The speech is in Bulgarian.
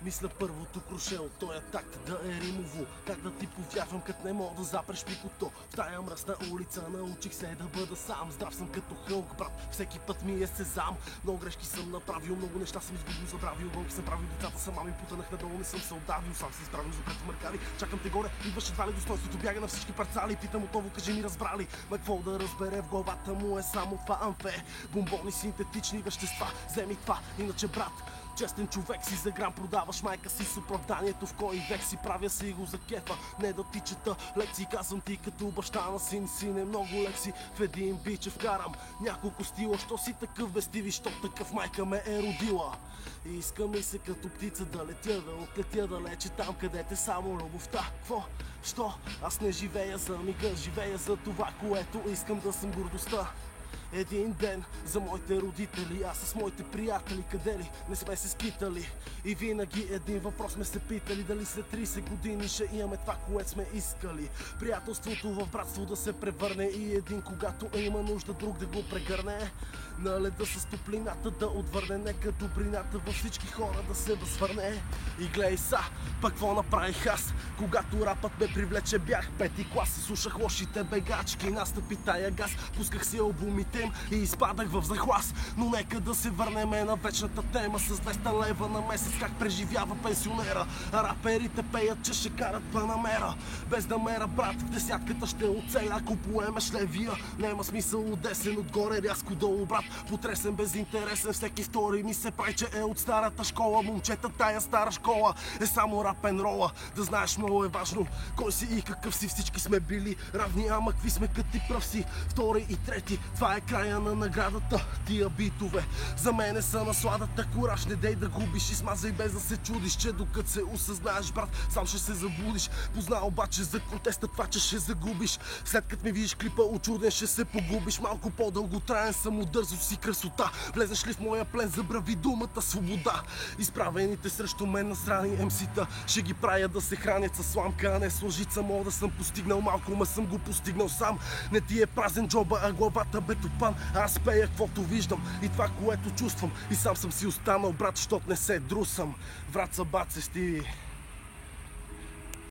Мисля първото крушело, той е такт да е римово. Как да ти повярвам, като не мога да запреш пикото. В тая мръсна улица научих се да бъда сам. Здрав съм като Хълк, брат, всеки път ми е сезам. Много грешки съм направил, много неща съм изгубил, забравил. Гонки съм правил, децата са мами, потънах надолу, не съм се отдавил. Сам се изправил за като мъркави. Чакам те горе, идваш едва ли достойството, бяга на всички парцали. Питам отново, кажи ми разбрали. Ма какво да разбере, в главата му е само това амфе. Бомбони, синтетични вещества, вземи това, иначе брат. Честен човек си, за грам продаваш майка си с оправданието в кой век си. Правя си го за кефа, не да ти чета лекции. Казвам ти като баща на син, сине, много лекси в един биче вкарам няколко стила. Що си такъв без ти, що такъв майка ме е родила. И искам и се като птица да летя, да отлетя далече там, където само любовта. Кво? Що? Аз не живея за мига, живея за това, което искам, да съм гордостта. Един ден за моите родители, аз с моите приятели, къде ли не сме се скитали. И винаги един въпрос сме се питали, дали след 30 години ще имаме това, което сме искали. Приятелството в братство да се превърне и един, когато има нужда, друг да го прегърне. На леда с топлината да отвърне, нека добрината във всички хора да се възвърне. И гледай са, пък какво направих аз, когато рапът ме привлече, бях пети клас. Слушах лошите бегачки, настъпи тая газ, пусках си албумите и изпадах в захлас. Но нека да се върнем на вечната тема с 200 лева на месец, как преживява пенсионера. Раперите пеят, че ще карат панамера. Без да мера, брат, в десятката ще оцеля, ако поемеш левия. Нема смисъл от десен отгоре, рязко долу, брат. Потресен, безинтересен, всеки втори ми се прави, че е от старата школа. Момчета, тая стара школа е само рап н рола. Да знаеш, много е важно кой си и какъв си, всички сме били равни, ама какви сме като ти пръв си. Втори и трети, това е края на наградата. Тия битове за мене са насладата. Кураж, не дей да губиш, измазай без да се чудиш, че докато се осъзнаеш, брат, сам ще се заблудиш. Позна обаче за контеста това, че ще загубиш. След като ми видиш клипа очуден, ще се погубиш. Малко по-дълготраен съм от дързо си красота. Влезеш ли в моя плен, забрави думата свобода. Изправените срещу мен насрани МС-та ще ги правя да се хранят със сламка, а не с лъжица. Мога да съм постигнал малко, ма съм го постигнал сам. Не ти е празен джоба, а главата бетопан. Аз пея каквото виждам и това, което чувствам. И сам съм си останал, брат, щот не се друсам. Враца баце, Стиви.